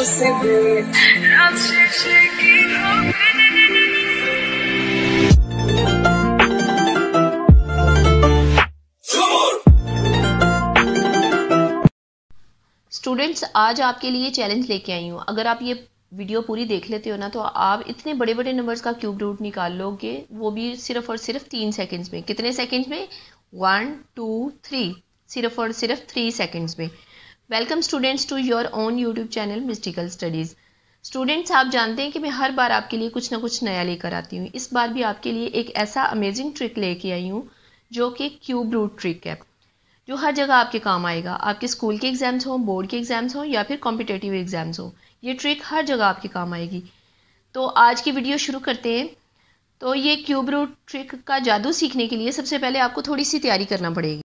से भेंट रात शीशे की हो। स्टूडेंट्स, आज आपके लिए चैलेंज लेके आई हूँ। अगर आप ये वीडियो पूरी देख लेते हो ना तो आप इतने बड़े बड़े नंबर्स का क्यूब रूट निकाल लोगे, वो भी सिर्फ और सिर्फ 3 सेकंड्स में। कितने सेकंड्स में? 1 2 3, सिर्फ और सिर्फ 3 सेकंड्स में। Welcome students to your own YouTube channel mystical studies. Students, आप जानते हैं कि मैं हर बार आपके लिए कुछ ना कुछ नया लेकर आती हूँ। इस बार भी आपके लिए एक ऐसा अमेजिंग ट्रिक लेके आई हूँ जो कि क्यूब रूट ट्रिक है, जो हर जगह आपके काम आएगा। आपके स्कूल के एग्ज़ाम्स हो, बोर्ड के एग्ज़ाम्स हो या फिर कॉम्पिटेटिव एग्ज़ाम्स हो, ये ट्रिक हर जगह आपके काम आएगी। तो आज की वीडियो शुरू करते हैं। तो ये क्यूब रूट ट्रिक का जादू सीखने के लिए सबसे पहले आपको थोड़ी सी तैयारी करना पड़ेगी।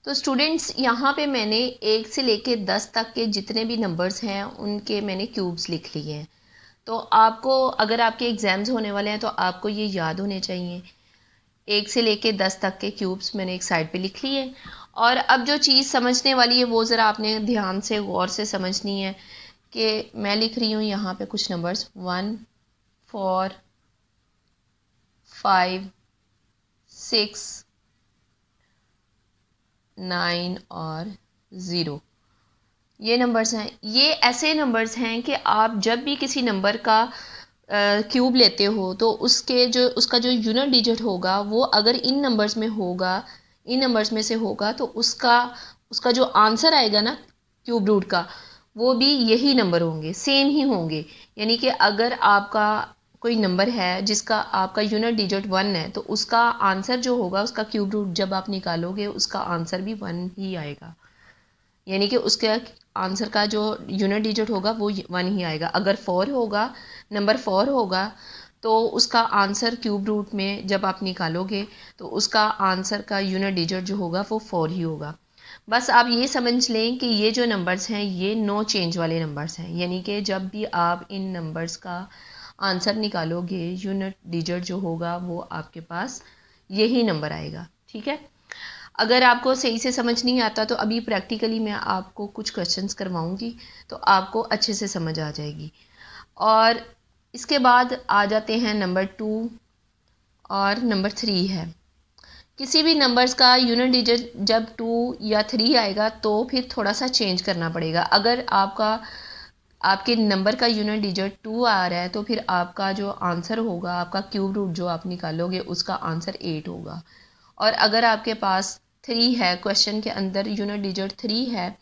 तो स्टूडेंट्स, यहाँ पे मैंने 1 से लेके 10 तक के जितने भी नंबर्स हैं उनके मैंने क्यूब्स लिख लिए हैं। तो आपको, अगर आपके एग्ज़ाम्स होने वाले हैं तो आपको ये याद होने चाहिए। 1 से लेके 10 तक के क्यूब्स मैंने एक साइड पे लिख लिए। और अब जो चीज़ समझने वाली है वो ज़रा आपने ध्यान से गौर से समझनी है कि मैं लिख रही हूँ यहाँ पे कुछ नंबर्स 1 4 5 6 9 और 0। ये नंबर्स हैं। ये ऐसे नंबर्स हैं कि आप जब भी किसी नंबर का क्यूब लेते हो तो उसका जो यूनिट डिजिट होगा वो अगर इन नंबर्स में होगा, इन नंबर्स में से होगा, तो उसका जो आंसर आएगा ना क्यूब रूट का, वो भी यही नंबर होंगे, सेम ही होंगे। यानी कि अगर आपका कोई नंबर है जिसका आपका यूनिट डिजिट 1 है तो उसका आंसर जो होगा, उसका क्यूब रूट जब आप निकालोगे उसका आंसर भी 1 ही आएगा। यानी कि उसके आंसर का जो यूनिट डिजिट होगा वो 1 ही आएगा। अगर 4 होगा, नंबर 4 होगा, तो उसका आंसर क्यूब रूट में जब आप निकालोगे तो उसका आंसर का यूनिट डिजिट जो होगा वो 4 ही होगा। बस आप ये समझ लें कि ये जो नंबर्स हैं ये नो चेंज वाले नंबर्स हैं। यानी कि जब भी आप इन नंबर्स का आंसर निकालोगे, यूनिट डिजिट जो होगा वो आपके पास यही नंबर आएगा। ठीक है। अगर आपको सही से समझ नहीं आता तो अभी प्रैक्टिकली मैं आपको कुछ क्वेश्चंस करवाऊंगी तो आपको अच्छे से समझ आ जाएगी। और इसके बाद आ जाते हैं नंबर 2 और नंबर 3 है। किसी भी नंबर्स का यूनिट डिजिट जब 2 या 3 आएगा तो फिर थोड़ा सा चेंज करना पड़ेगा। अगर आपके नंबर का यूनिट डिजिट 2 आ रहा है तो फिर आपका जो आंसर होगा, आपका क्यूब रूट जो आप निकालोगे उसका आंसर 8 होगा। और अगर आपके पास 3 है, क्वेश्चन के अंदर यूनिट डिजिट 3 है,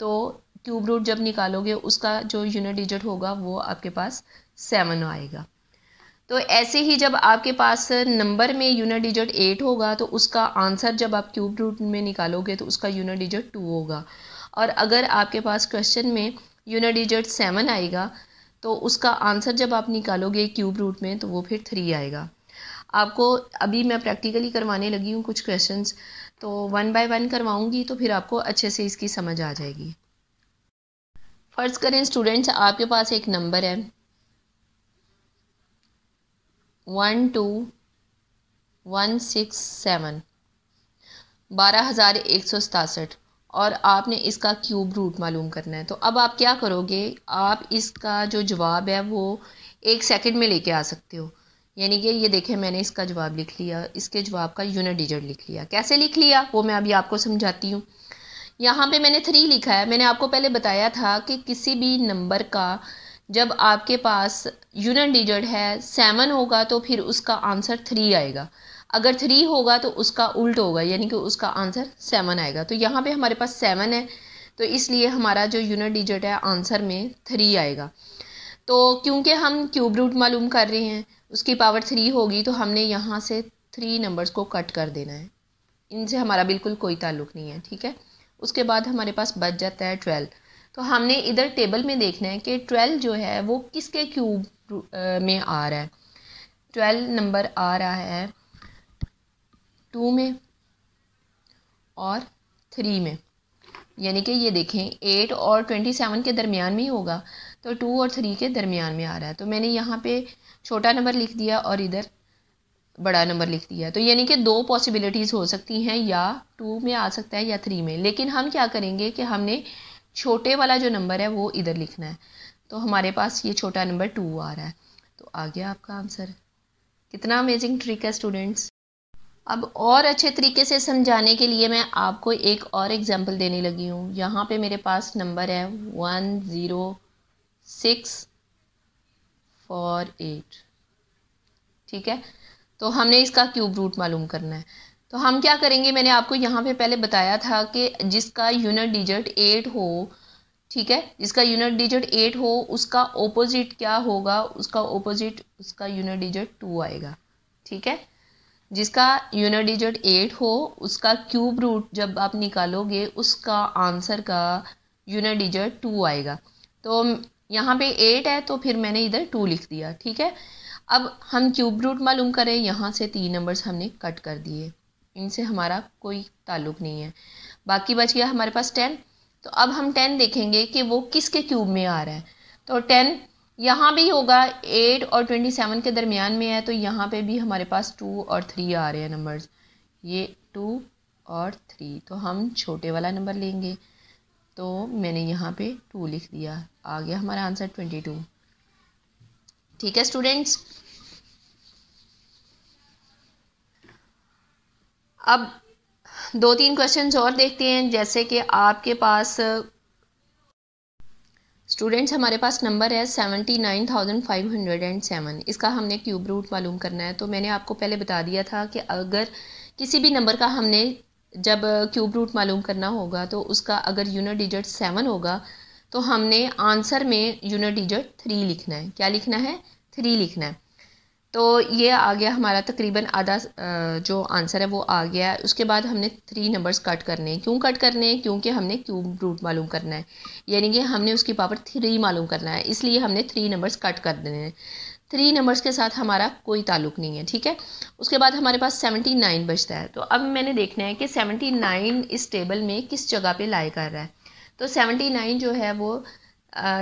तो क्यूब रूट जब निकालोगे उसका जो यूनिट डिजिट होगा वो आपके पास 7 आएगा। तो ऐसे ही जब आपके पास नंबर में यूनिट डिजिट 8 होगा तो उसका आंसर जब आप क्यूब रूट में निकालोगे तो उसका यूनिट डिजिट 2 होगा। और अगर आपके पास क्वेश्चन में यूनिट डिजिट 7 आएगा तो उसका आंसर जब आप निकालोगे क्यूब रूट में तो वो फिर 3 आएगा। आपको अभी मैं प्रैक्टिकली करवाने लगी हूँ कुछ क्वेश्चंस, तो 1 बाय 1 करवाऊँगी तो फिर आपको अच्छे से इसकी समझ आ जाएगी। फर्ज करें स्टूडेंट्स, आपके पास एक नंबर है 12167 12167 और आपने इसका क्यूब रूट मालूम करना है। तो अब आप क्या करोगे, आप इसका जो जवाब है वो 1 सेकंड में लेके आ सकते हो। यानी कि ये देखें, मैंने इसका जवाब लिख लिया, इसके जवाब का यूनिट डिजिट लिख लिया। कैसे लिख लिया वो मैं अभी आपको समझाती हूँ। यहाँ पे मैंने 3 लिखा है। मैंने आपको पहले बताया था कि किसी भी नंबर का जब आपके पास यूनिट डिजिट है 7 होगा तो फिर उसका आंसर 3 आएगा। अगर 3 होगा तो उसका उल्ट होगा, यानी कि उसका आंसर 7 आएगा। तो यहाँ पे हमारे पास 7 है तो इसलिए हमारा जो यूनिट डिजिट है आंसर में 3 आएगा। तो क्योंकि हम क्यूब रूट मालूम कर रहे हैं, उसकी पावर 3 होगी, तो हमने यहाँ से 3 नंबर्स को कट कर देना है। इनसे हमारा बिल्कुल कोई ताल्लुक नहीं है। ठीक है। उसके बाद हमारे पास बच जाता है 12। तो हमने इधर टेबल में देखना है कि 12 जो है वो किसके क्यूब में आ रहा है। 12 नंबर आ रहा है 2 में और 3 में। यानी कि ये देखें 8 और 27 के दरमियान में ही होगा, तो 2 और 3 के दरमियान में आ रहा है। तो मैंने यहाँ पे छोटा नंबर लिख दिया और इधर बड़ा नंबर लिख दिया। तो यानी कि 2 पॉसिबिलिटीज़ हो सकती हैं, या 2 में आ सकता है या 3 में। लेकिन हम क्या करेंगे कि हमने छोटे वाला जो नंबर है वो इधर लिखना है। तो हमारे पास ये छोटा नंबर 2 आ रहा है। तो आ गया आपका आंसर। कितना अमेजिंग ट्रिक है स्टूडेंट्स। अब और अच्छे तरीके से समझाने के लिए मैं आपको एक और एग्जांपल देने लगी हूँ। यहाँ पे मेरे पास नंबर है 10648। ठीक है, तो हमने इसका क्यूब रूट मालूम करना है। तो हम क्या करेंगे, मैंने आपको यहाँ पे पहले बताया था कि जिसका यूनिट डिजिट 8 हो, ठीक है, जिसका यूनिट डिजिट 8 हो उसका ऑपोजिट क्या होगा, उसका ऑपोजिट उसका यूनिट डिजिट 2 आएगा। ठीक है, जिसका यूनिट डिजिट 8 हो उसका क्यूब रूट जब आप निकालोगे उसका आंसर का यूनिट डिजिट 2 आएगा। तो यहाँ पे 8 है तो फिर मैंने इधर 2 लिख दिया। ठीक है, अब हम क्यूब रूट मालूम करें। यहाँ से 3 नंबर्स हमने कट कर दिए, इनसे हमारा कोई ताल्लुक नहीं है। बाकी बच गया हमारे पास 10। तो अब हम 10 देखेंगे कि वो किसके क्यूब में आ रहा है। तो 10 यहाँ भी होगा, 8 और 27 के दरमियान में है, तो यहाँ पे भी हमारे पास 2 और 3 आ रहे हैं नंबर्स, ये 2 और 3। तो हम छोटे वाला नंबर लेंगे। तो मैंने यहाँ पे 2 लिख दिया, आ गया हमारा आंसर 22। ठीक है स्टूडेंट्स, अब 2-3 क्वेश्चंस और देखते हैं। जैसे कि आपके पास स्टूडेंट्स हमारे पास नंबर है 79,507। इसका हमने क्यूब रूट मालूम करना है। तो मैंने आपको पहले बता दिया था कि अगर किसी भी नंबर का हमने जब क्यूब रूट मालूम करना होगा तो उसका अगर यूनिट डिजिट 7 होगा तो हमने आंसर में यूनिट डिजिट 3 लिखना है। क्या लिखना है? 3 लिखना है। तो ये आ गया हमारा तकरीबन आधा जो आंसर है वो आ गया है। उसके बाद हमने 3 नंबर्स कट करने हैं। क्यों कट करने हैं? क्योंकि हमने क्यूब रूट मालूम करना है, यानी कि हमने उसकी पावर 3 मालूम करना है, इसलिए हमने 3 नंबर्स कट कर देने हैं। 3 नंबर्स के साथ हमारा कोई ताल्लुक नहीं है। ठीक है, उसके बाद हमारे पास 79 बचता है। तो अब मैंने देखना है कि 79 इस टेबल में किस जगह पे लाई कर रहा है। तो 79 जो है वो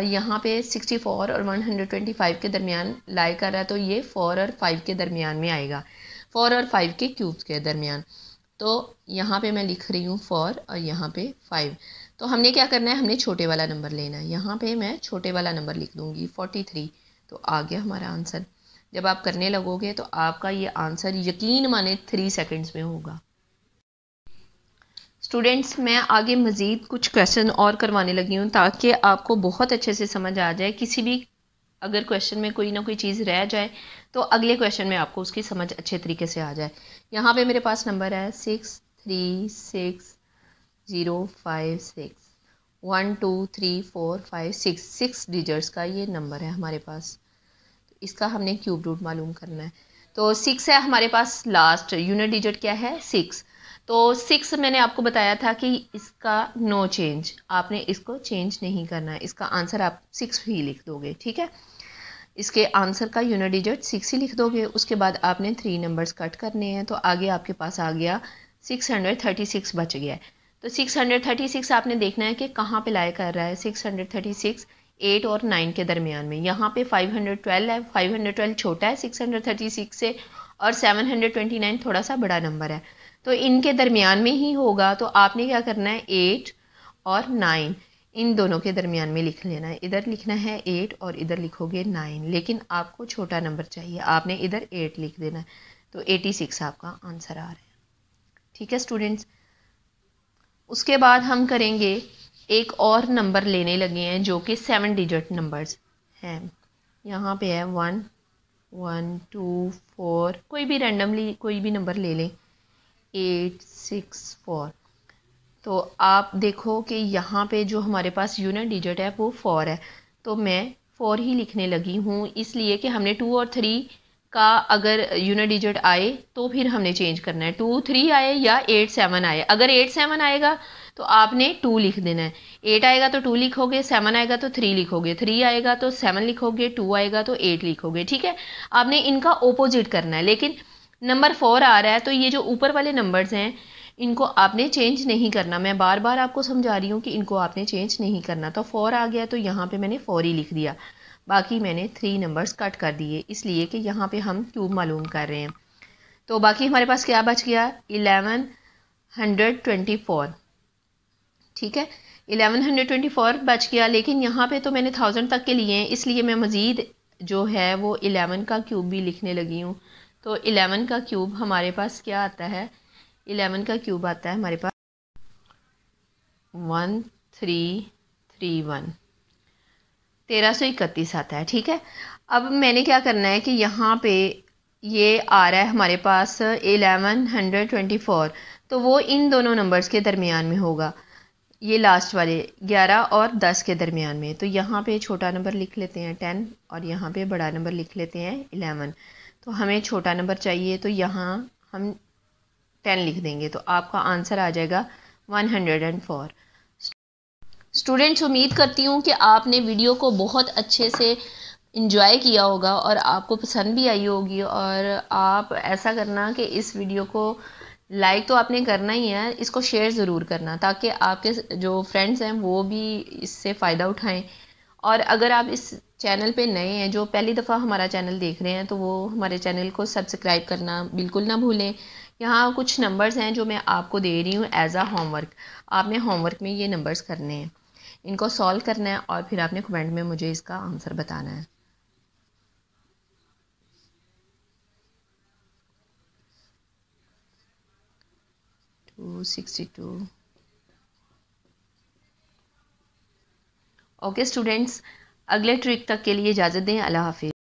यहाँ पे 64 और 125 के दरमियान लाई कर रहा है। तो ये 4 और 5 के दरमियान में आएगा, 4 और 5 के क्यूब्स के दरमियान। तो यहाँ पे मैं लिख रही हूँ 4 और यहाँ पे 5। तो हमने क्या करना है, हमने छोटे वाला नंबर लेना है। यहाँ पे मैं छोटे वाला नंबर लिख दूँगी 43। तो आ गया हमारा आंसर। जब आप करने लगोगे तो आपका ये आंसर यकीन माने 3 सेकेंड्स में होगा। स्टूडेंट्स मैं आगे मज़ीद कुछ क्वेश्चन और करवाने लगी हूँ ताकि आपको बहुत अच्छे से समझ आ जाए। किसी भी अगर क्वेश्चन में कोई ना कोई चीज़ रह जाए तो अगले क्वेश्चन में आपको उसकी समझ अच्छे तरीके से आ जाए। यहाँ पे मेरे पास नंबर है 636056 1 2 3 4 5 6 6 डिजिट्स का ये नंबर है हमारे पास। तो इसका हमने क्यूब रूट मालूम करना है। तो 6 है हमारे पास, लास्ट यूनिट डिजिट क्या है? 6। तो 6 मैंने आपको बताया था कि इसका नो चेंज, आपने इसको चेंज नहीं करना है, इसका आंसर आप 6 ही लिख दोगे। ठीक है, इसके आंसर का यूनिट डिजिट 6 ही लिख दोगे। उसके बाद आपने 3 नंबर्स कट करने हैं। तो आगे आपके पास आ गया 636 बच गया है। तो 636 आपने देखना है कि कहाँ पे लाई कर रहा है। 636 8 और 9 के दरमियान में। यहाँ पे 512 है, 512 छोटा है 636 से, और 729 थोड़ा सा बड़ा नंबर है, तो इनके दरमियान में ही होगा। तो आपने क्या करना है, 8 और 9 इन दोनों के दरमियान में लिख लेना है। इधर लिखना है 8 और इधर लिखोगे 9, लेकिन आपको छोटा नंबर चाहिए, आपने इधर 8 लिख देना है। तो 86 आपका आंसर आ रहा है। ठीक है स्टूडेंट्स, उसके बाद हम करेंगे एक और नंबर लेने लगे हैं जो कि 7 डिजिट नंबर्स हैं। यहाँ पे है 1 1 2 4, कोई भी रैंडमली कोई भी नंबर ले लें, 8 6 4। तो आप देखो कि यहाँ पे जो हमारे पास यूनिट डिजिट है वो 4 है। तो मैं 4 ही लिखने लगी हूँ, इसलिए कि हमने 2 और 3 का अगर यूनिट डिजिट आए तो फिर हमने चेंज करना है। 2 3 आए या 8 7 आए, अगर 8 7 आएगा तो आपने 2 लिख देना है। 8 आएगा तो 2 लिखोगे, 7 आएगा तो 3 लिखोगे, 3 आएगा तो 7 लिखोगे, 2 आएगा तो 8 लिखोगे। ठीक है, आपने इनका ओपोजिट करना है। लेकिन नंबर 4 आ रहा है तो ये जो ऊपर वाले नंबर्स हैं इनको आपने चेंज नहीं करना। मैं बार बार आपको समझा रही हूँ कि इनको आपने चेंज नहीं करना। तो 4 आ गया तो यहाँ पे मैंने 4 ही लिख दिया, बाकी मैंने 3 नंबर्स कट कर दिए, इसलिए कि यहाँ पे हम क्यूब मालूम कर रहे हैं। तो बाकी हमारे पास क्या बच गया, 1124। ठीक है, 1124 बच गया, लेकिन यहाँ पे तो मैंने 1000 तक के लिए हैं, इसलिए मैं मज़ीद जो है वो 11 का क्यूब भी लिखने लगी हूँ। तो 11 का क्यूब हमारे पास क्या आता है, 11 का क्यूब आता है हमारे पास 1331, 1331 आता है। ठीक है, अब मैंने क्या करना है कि यहाँ पे ये आ रहा है हमारे पास 1124, तो वो इन दोनों नंबर्स के दरमियान में होगा, ये लास्ट वाले 11 और 10 के दरमियान में। तो यहाँ पे छोटा नंबर लिख लेते हैं 10 और यहाँ पे बड़ा नंबर लिख लेते हैं 11। तो हमें छोटा नंबर चाहिए, तो यहाँ हम 10 लिख देंगे, तो आपका आंसर आ जाएगा 104। स्टूडेंट्स, उम्मीद करती हूँ कि आपने वीडियो को बहुत अच्छे से इंजॉय किया होगा और आपको पसंद भी आई होगी। और आप ऐसा करना कि इस वीडियो को लाइक तो आपने करना ही है, इसको शेयर ज़रूर करना ताकि आपके जो फ्रेंड्स हैं वो भी इससे फ़ायदा उठाएं। और अगर आप इस चैनल पे नए हैं, जो पहली दफ़ा हमारा चैनल देख रहे हैं, तो वो हमारे चैनल को सब्सक्राइब करना बिल्कुल ना भूलें। यहाँ कुछ नंबर्स हैं जो मैं आपको दे रही हूँ एज आ होमवर्क। आपने होमवर्क में ये नंबर्स करने हैं, इनको सॉल्व करना है और फिर आपने कमेंट में मुझे इसका आंसर बताना है। ओके स्टूडेंट्स, अगले ट्रिक तक के लिए इजाज़त दें। अल्लाह हाफिज़।